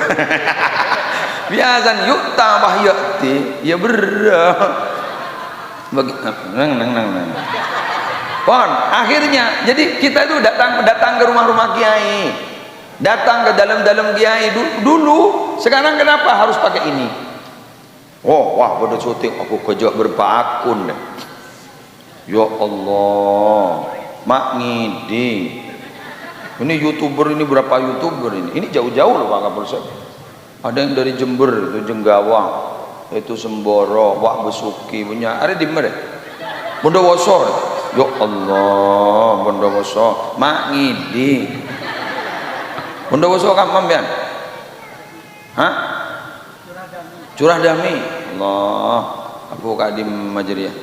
biasan yukta bah yakti ya berah nang pon akhirnya jadi kita itu datang ke rumah-rumah kiai, datang ke dalam kiai dulu. Sekarang kenapa harus pakai ini? Oh wah pada syuting aku kerja berapa akun deh. Ya Allah mak ngidi ini YouTuber ini berapa YouTuber ini jauh-jauh loh Pak Kapolsek. Ada yang dari Jember, itu Jenggawang, itu Semboro, Wak Besuki punya. Ada di mana? Bondowoso. Ya Allah, Bondowoso, mak ngidi. Bondowoso kapan pian? Hah? Curah Dami. Allah, Abu Kadim Majriyah.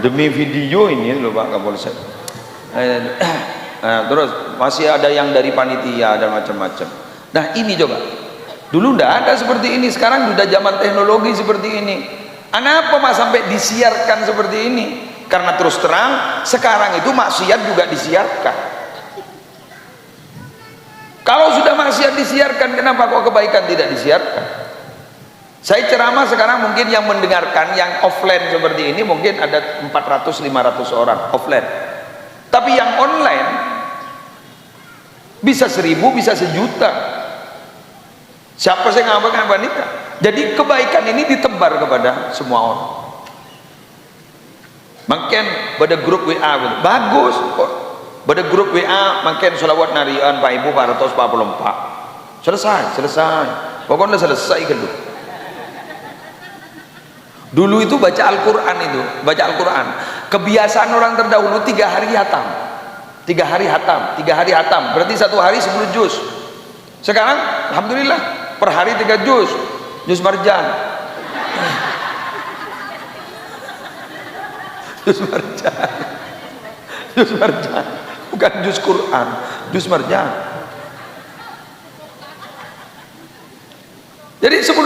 Demi video ini loh Pak Kapolsek. Terus masih ada yang dari panitia dan macam-macam. Nah ini coba, dulu ndak ada seperti ini, sekarang sudah zaman teknologi seperti ini. Kenapa Mas sampai disiarkan seperti ini? Karena terus terang sekarang itu maksiat juga disiarkan. Kalau sudah maksiat disiarkan, kenapa kok kebaikan tidak disiarkan? Saya ceramah sekarang mungkin yang mendengarkan yang offline seperti ini mungkin ada 400-500 orang offline. Tapi yang online bisa 1000, bisa 1 juta. Siapa sih ngapain wanita? Jadi kebaikan ini ditebar kepada semua orang. Makin pada grup WA bagus. Pada grup WA makin sholawat narian Pak Ibu 444. Selesai. Pokoknya selesai kan dulu. Dulu itu baca Al-Quran baca Al-Quran. Kebiasaan orang terdahulu 3 hari hatam. 3 hari hatam. Berarti 1 hari 10 juz. Sekarang alhamdulillah per hari 3 juz. Juz marjan. Juz marjan. Bukan juz Quran, juz marjan. Jadi 10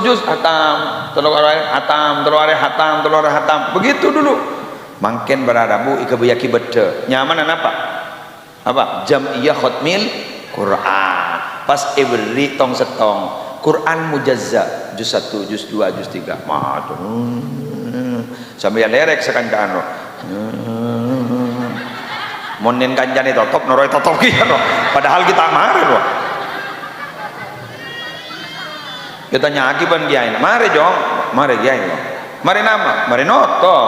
juz hatam, telur hatam. Begitu dulu. Makin beradabu ikabiyaki beda. Nyamanan apa? Jam'iyah khutmil Quran. Pas every tong setong. Quran mujazza juz 1, juz 2, juz 3. Sambil lerek sekancan. Monin kanjani totop noroi totop kieu. Padahal kita marah loh. Kita nyaki ban kiai, mari jong, mari kiai, mari nama, mari noto.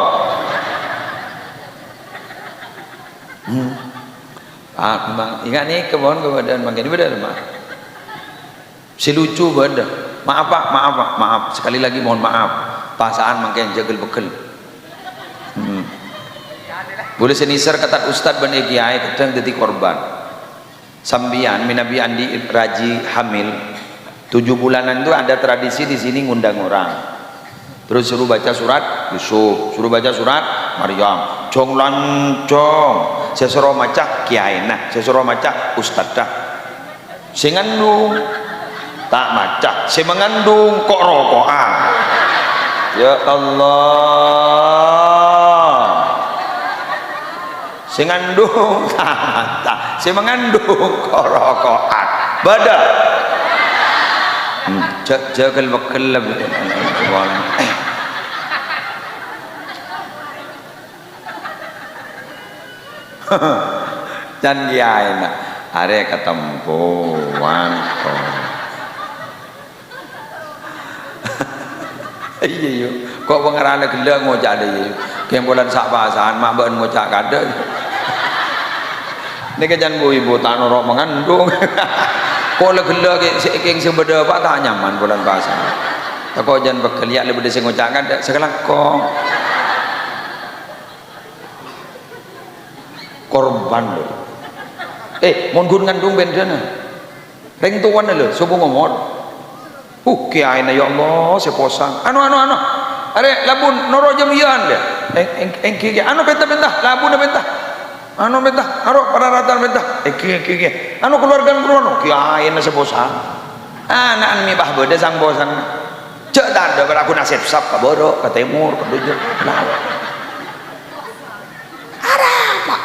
Memang ingat nih kebon kebadan makin benar mah. Si lucu benar. Maaf Pak, maaf. Sekali lagi mohon maaf. Pasaan makin jagel bekel. Boleh senisar kata Ustad ban kiai kadang jadi korban. Sambian minabi andi raji hamil. 7 bulanan itu ada tradisi di sini ngundang orang. Terus suruh baca surat Yusuf, suruh baca surat Maryam. Jong lancong. Sesoro maca kiai nah, sesoro maca ustadzah. Sing ngandung tak maca, sing mengandung kok rokokan. Ya Allah. Sing ngandung tak maca, sing mengandung kok rokokan. Badak. Jagal bakal dan kiai nak are ketempuan iya kok pengarane gila ngocak deh kembolan sak pasan mak ben ngocak kade niki jan bu ibu tak norok mengandung kok legela sing sebeda Pak tak nyaman bulan puasa. Kok jan bekel ya lebih sing ngocakan sekarang kok korban lho. Mon gun ngandung bendana. Reng tuan lho subuh ngomong. Kiai na ya Allah seposang. Anu. Are labun noro jam ian dia. Engki anu bentah labun bentah. Anu bentah, aro pararatan bentah. Ki. Anu keluarga kurono kiai na seposang. Anak mi bah bede sang bosan. Cek tanda ber aku nasib sap ka boro, ka timur, ka dujo. Nah. Ada apa?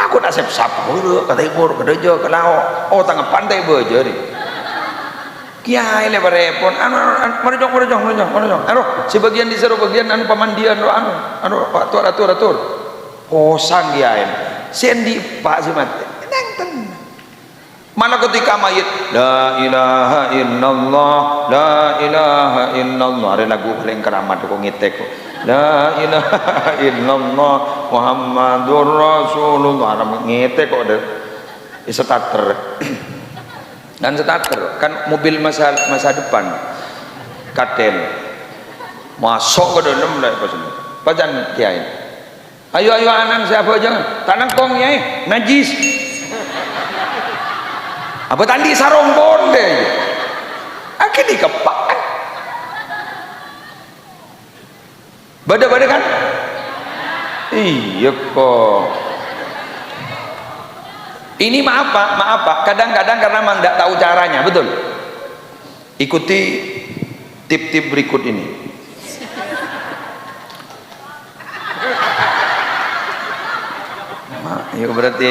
Aku nasib sap ka boro, ka timur, ka dujo, ka lao. Oh tengah pantai bejo ni. Kiai le barepon anu marejong. Anu sebagian di seru bagian anu pamandian anu atur. Kosang kiai. Sendi Pak Simat. Tenang. Mana ketika mayit la ilaha illallah ada lagu paling keramat kok ngitek la ilaha illallah Muhammadur Rasulullah ngitek kok ada starter dan starter kan mobil masa depan katen masuk ke dalam dah pajan kiai ayo anak siapa jangan tak nangkong kiai najis apa tadi sarong bonde akhirnya dikepak bada-bada kan iya kok ini maaf pak kadang-kadang karena memang tidak tahu caranya betul ikuti tip-tip berikut ini ya berarti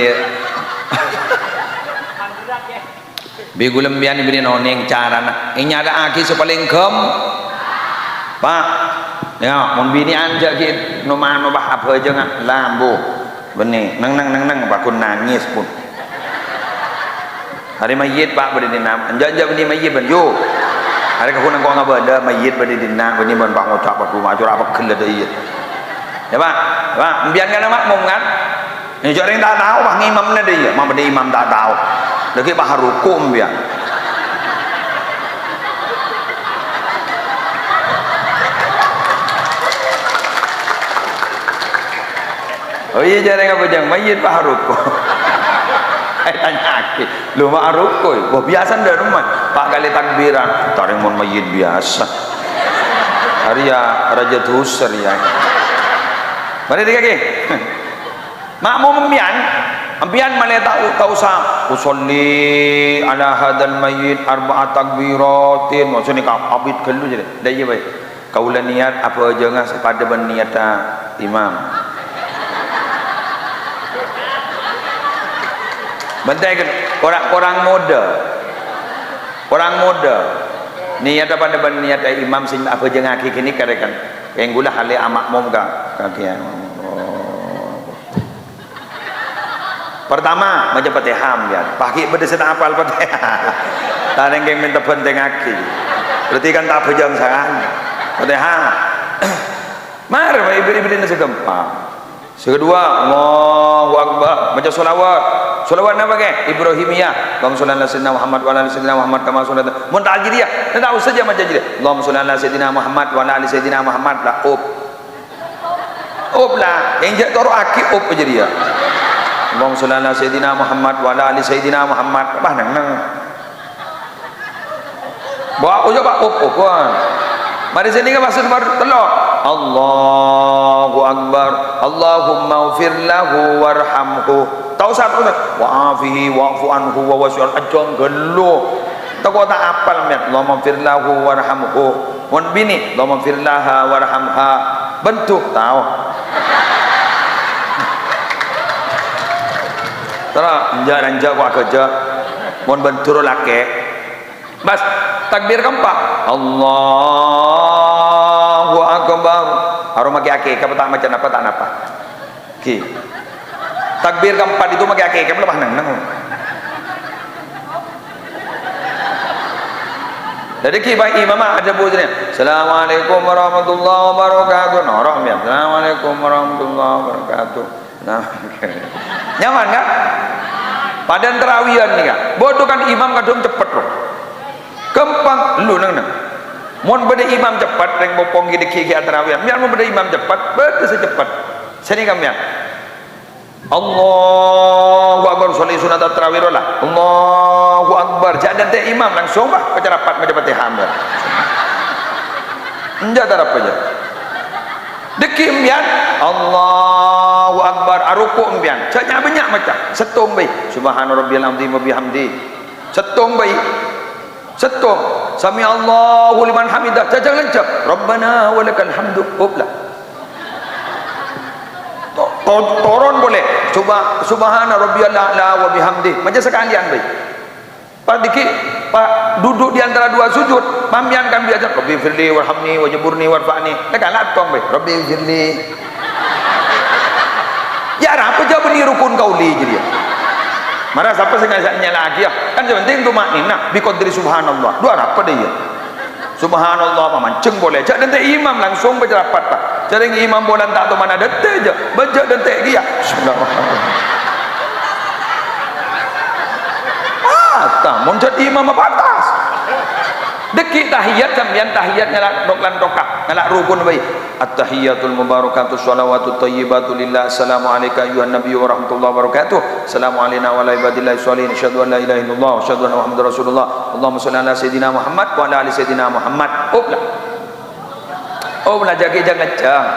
bigulembian ibni noneng cara ini ada aki sepaling gem pak ya mun bini anja gitu no bah apa aja nggak lambu benih nang pak kun nangis pun hari mayit pak berdiri nam anja benih mayit ben yo hari kau nang kau ngapa ada mayit berdiri nam benih ben pak ngucap aku macur apa kelah dia ya pak biar kan makmum kan ni orang tak tahu pak imam ni dia mak berdiri imam tak tahu lagi pak harukum biar oh iya jarang apa jang mayit pak harukum saya tanya aki lu mak harukum wah biasa dah rumah pak kali takbiran tarik mon mayit biasa hari ya raja tusar ya mari dia kaki makmum ambian malah tahu sah usolli ala hadal mayit arba'at takbiratin maksudnya kau abid kelu je dah iya baik kaulah niat apa aja ngas pada berniat imam bentai kan orang muda niat pada berniat imam sing apa aja ngaki kini karekan yang gula hale makmum kaki pertama macam Fatihah ya pagi pada sedang apal Fatihah tak ada yang minta penting aki berarti kan tak bejang sangat Fatihah mari ibu-ibu ini segempa kedua Allahu Akbar baca solawat apa ke Ibrahimiyah Allahumma sholli ala sayyidina Muhammad wa ala ali sayyidina Muhammad kama sholaita mun ta'jiliyah tak tahu saja macam jadi Allahumma sholli ala sayyidina Muhammad wa ala ali sayyidina Muhammad la up lah yang jak toro aki up aja dia Allahumma sholli ala sayyidina Muhammad wa ala ali sayyidina Muhammad bah nang bawa ujo pak up kan mari sini kan maksud baru telok Allahu Akbar Allahumma ufir lahu warhamhu tahu satu wa'afihi wa'fu anhu wa wasi'al ajang gelo tak tak apal miat Allahumma ufir lahu warhamhu mun bini Allahumma ufir laha warhamha bentuk tahu tara jaran jawa kerja mun bentur laki bas takbir keempat Allahu Akbar aroma aki kamu tak macam apa tak apa ki takbir keempat itu maki aki kamu lepas nang jadi ki baik imam ada bunyinya Assalamualaikum warahmatullahi wabarakatuh norok ya Assalamualaikum warahmatullahi wabarakatuh nah nyaman kan padan terawihan nih kan bodoh kan imam kadang cepet loh kempang lu nang mun bade imam cepat reng bopong gede ki terawihan biar mun bade imam cepat bade secepat sini kami Allahu Akbar sholli sunat tarawih lah Allahu Akbar jangan teh imam langsung bah baca rapat baca Fatihah enggak ada apa aja deki imbian Allahu Akbar aruku imbian caknya banyak macam setung baik subhana rabbiyal azim wa bihamdi setung baik setung sami Allahu liman hamidah jajang lencap rabbana walakal hamdu ublah turun boleh subhana rabbiyal a'la wa bihamdi macam sekalian baik pak dikit pak duduk di antara dua sujud pambian kan biasa rabbi firli warhamni wajburni warfa'ni dekat latong baik rabbi firli ya apa jawab ni rukun kauli jadi marah siapa sengaja lagi ya kan penting tu maknina bi qadri subhanallah dua apa dia subhanallah apa mancing boleh jak dan imam langsung baca rapat pak jadi imam bolan tak tahu mana detik je baca detik dia bismillahirrahmanirrahim patah mun jadi imam patas deki tahiyat sampean tahiyat ngalak doklan dokak ngalak rukun bae at-tahiyatul mubarakatus shalawatut thayyibatu lillah assalamu alayka ayyuhan nabiyyu wa rahmatullahi wa barakatuh assalamu alayna wa ala ibadillahi sholihin asyhadu an la ilaha illallah wa asyhadu anna muhammadar rasulullah allahumma shalli ala sayidina muhammad wa ala ali sayidina muhammad obla jage jangan cang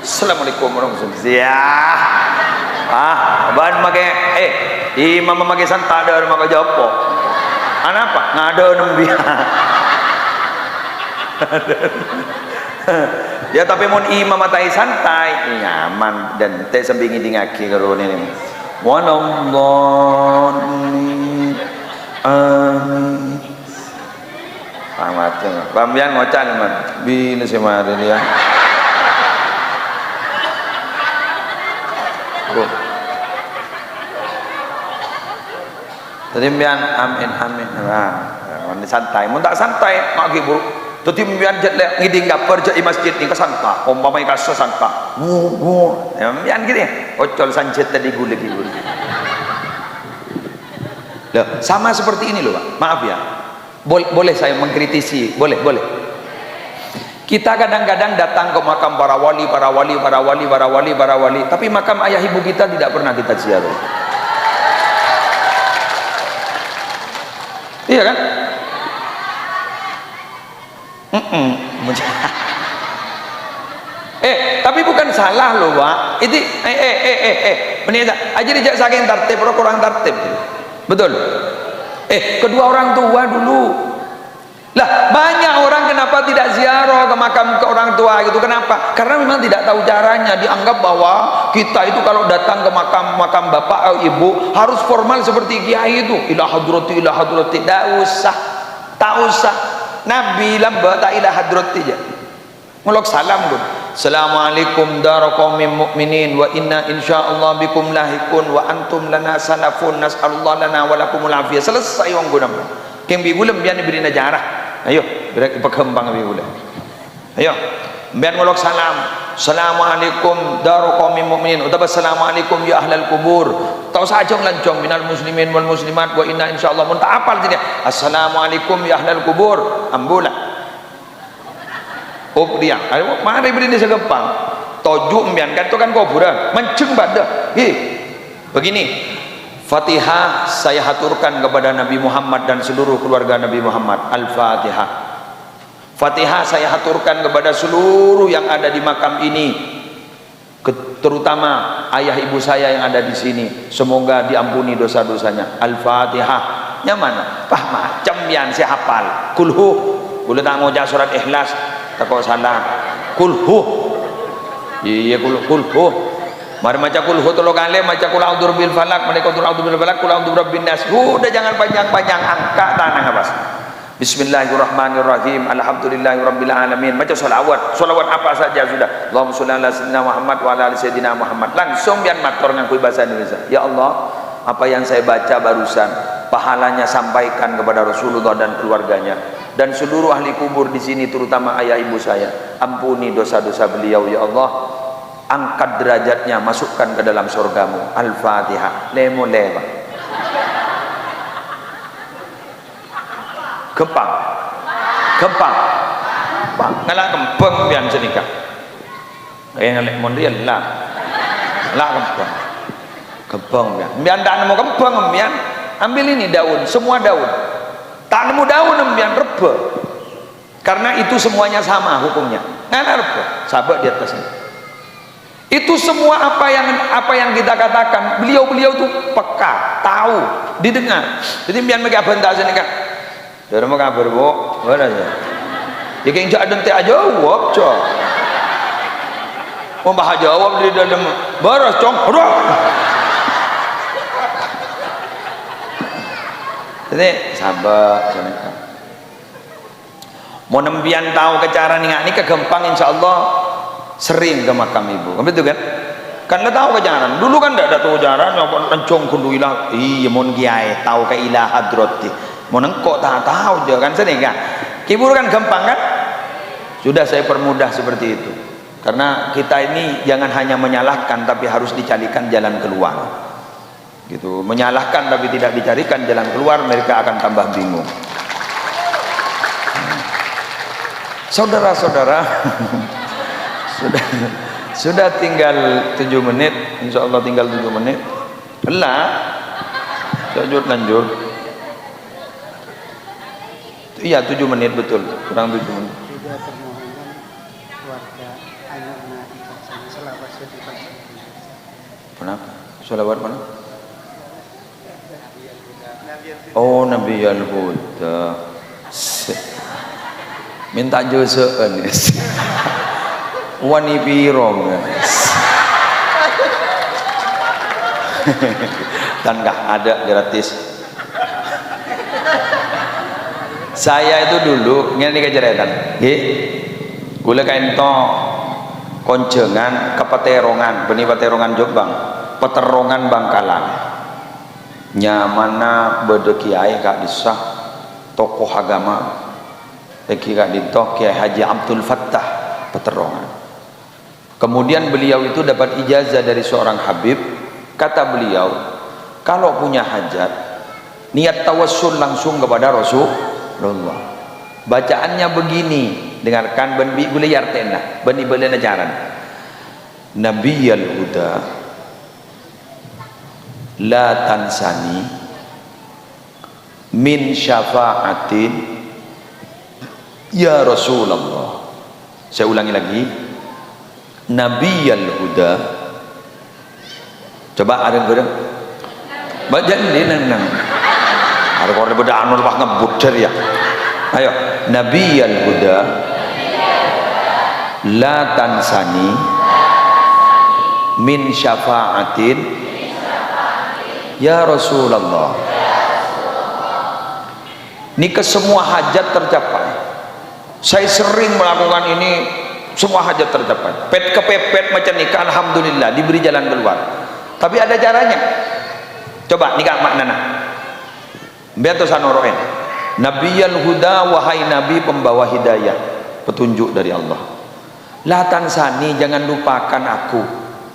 assalamualaikum warahmatullahi wabarakatuh ban make imam make santa ada maka jopo apa ngado nembian ya tapi mun imam matai santai nyaman dan teh sembingi dingaki karo ini walallahun amin pamatnya pambian ngocan man bila semari dia tadi mbian amin amin nah santai mun tak santai mak ki buruk tadi mbian jet le ngiding gapar je masjid ni ka santa umpamai ka santa ya mbian gini ocol sanjet tadi gule gulu loh sama seperti ini loh Pak maaf ya boleh saya mengkritisi boleh kita kadang-kadang datang ke makam para wali tapi makam ayah ibu kita tidak pernah kita ziarah. Iya kan? Tapi bukan salah loh Pak. Itu penita aja dijak saking tertib atau kurang tertib. Betul. Kedua orang tua dulu. Lah banyak orang kenapa tidak ziarah ke makam ke orang tua gitu, kenapa? Karena memang tidak tahu caranya. Dianggap bahwa kita itu kalau datang ke makam bapak atau ibu harus formal seperti kiai itu, ila hadrati tak usah nabi lamba tak ila hadrati aja ngulok salam pun assalamualaikum daraqaumin mukminin wa inna insyaallah bikum lahikun wa antum lana salafun nas'alullah lana wa lakumul afiyah selesai wong guna keng bibulem biar diberi najarah ayo berek pekembang bibulem ayo biar ngulok salam assalamualaikum daraqaumin mukminin utawa assalamualaikum ya ahlal kubur tau saja lancong minal muslimin wal muslimat wa inna insyaallah mun tak apal tidak assalamualaikum ya ahlal kubur ambula dia ayo mari beri dia segepang tojuk mbian kan itu kan kuburan menceng badah begini Fatihah saya haturkan kepada Nabi Muhammad dan seluruh keluarga Nabi Muhammad. Al-Fatihah. Fatihah saya haturkan kepada seluruh yang ada di makam ini, terutama ayah ibu saya yang ada di sini. Semoga diampuni dosa-dosanya. Al-Fatihah. Yang mana? Pah macam yang saya hafal. Kulhu. Boleh tak ngajak surat Ikhlas? Tak kau salah. Kulhu. Iya kulhu. Mari maca kul hu tolo kali, maca kul a'udzu bil falak, mereka kul a'udzu bil falak, kul a'udzu birabbin nas. Udah jangan panjang-panjang angka tanah ngabas. Bismillahirrahmanirrahim. Alhamdulillahirabbil alamin. Maca selawat. Selawat apa saja sudah. Allahumma shalli ala sayyidina Muhammad wa ala ali sayyidina Muhammad. Langsung biar matur nganggo bahasa Indonesia. Ya Allah, apa yang saya baca barusan, pahalanya sampaikan kepada Rasulullah dan keluarganya dan seluruh ahli kubur di sini terutama ayah ibu saya. Ampuni dosa-dosa beliau ya Allah. Angkat derajatnya, masukkan ke dalam surgamu. Al-Fatihah. Lemo lema. Kepang. Ngalak kempeng bian senika. Ngalak mondial lah. Lah kempeng. Kempeng bian. Bian tak nemu kempeng bian. Ambil ini daun, semua daun. Tak nemu daun bian rebe. Karena itu semuanya sama hukumnya. Ngalak rebe. Sahabat di atasnya. Itu semua apa yang kita katakan beliau tuh peka, tahu, didengar. Jadi biar mereka bentak sini kan. Dari mau kabar bu, mana aja? Ya keng jak dente aja jawab cok. Mau bahas jawab di dalam baras cong. Jadi sabar sini kan. Mau nembian tahu ke cara nih kegempang insya Allah. Sering ke makam ibu, betul kan? Kan nggak tahu kejaran. Dulu kan nggak ada tahu jaran, nyopot lencong kundu ilah. Iya, mon kiai tahu ke ilah hadroti. Mon engkau tak tahu je kan sering kan? Kibur kan gampang kan? Sudah saya permudah seperti itu. Karena kita ini jangan hanya menyalahkan, tapi harus dicarikan jalan keluar. gitu, menyalahkan tapi tidak dicarikan jalan keluar, mereka akan tambah bingung. Saudara-saudara, sudah tinggal 7 menit, insya Allah tinggal 7 menit. Lanjut. Iya 7 menit betul, kurang 7 menit. Juga permohonan warga anak-anak ikhlasana selawat setiap. Kenapa? Sholawat mana? Oh Nabi Al-Huda. Minta joseen wani pirong dan gak ada gratis. Saya itu dulu ngene iki ceretan nggih, kula kaento konjengan kepeterongan beni peterongan Jombang, peterongan Bangkalan nyamana bede kiai gak disah tokoh agama iki gak ditok Kiai Haji Abdul Fattah Peterongan. Kemudian beliau itu dapat ijazah dari seorang habib. Kata beliau, kalau punya hajat niat tawassul langsung kepada Rasulullah. Bacaannya begini, dengarkan ben bi boleh artena ben boleh ajaran. Nabiyal huda la tansani min syafa'atin ya Rasulullah. Saya ulangi lagi, Nabiyal huda. Coba ada bareng baca ini nang ada kalau beda anu lepas ngebut ya. Ayo, Nabiyal huda la tansani min syafa'atin ya Rasulullah. Ini ke semua hajat tercapai. Saya sering melakukan ini, semua hajat tercapai. Pet kepepet macam nikah, alhamdulillah diberi jalan keluar. Tapi ada caranya. Coba nikah maknana. Biar tu sanoroen. Nabiyal huda, wahai nabi pembawa hidayah, petunjuk dari Allah. La tansani, jangan lupakan aku.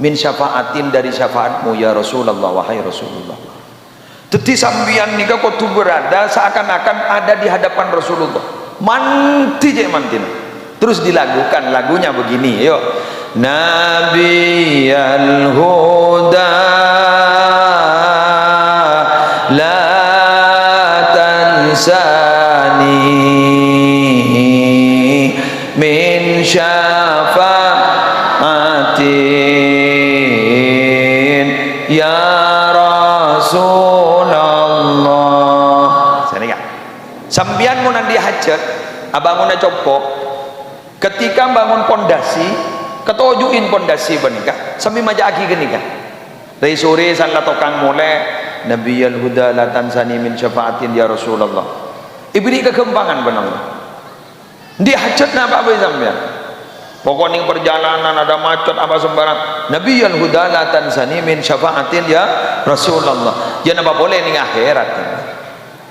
Min syafaatin, dari syafaatmu ya Rasulullah, wahai Rasulullah. Teti sambian nikah kau tu berada seakan-akan ada di hadapan Rasulullah. Manti je mantina. Terus dilagukan lagunya begini, yuk. Nabiyal huda la tansani min syafaatin ya Rasulullah. Sini kan sambian mau nanti hajat abangunnya copok ketika bangun pondasi ketojuin pondasi benika sambil majaki genika dari sore salat tokang mulai Nabiyal huda la tansani min syafaatin ya Rasulullah. Ibni kekembangan benar di hajat na apa sampean pokoknya perjalanan ada macet apa sembarang Nabiyal huda la tansani min syafaatin ya Rasulullah. Jangan apa boleh ning akhirat.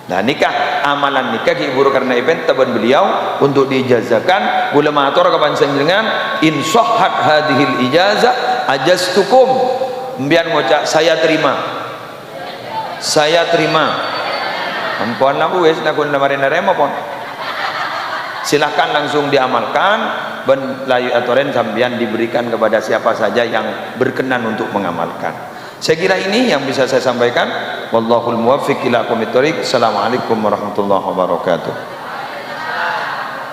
Nah nikah amalan nikah hibur karena event taban beliau untuk diijazahkan ulama atur kapan dengan in sahhat hadhil ijazah ajastukum mbian ngocak saya terima ampun lah wes nak kun lamarin narema pon silahkan langsung diamalkan ben layu aturan sambian diberikan kepada siapa saja yang berkenan untuk mengamalkan. Saya kira ini yang bisa saya sampaikan. Wallahul muwaffiq ila aqwamit thoriq. Assalamualaikum warahmatullahi wabarakatuh.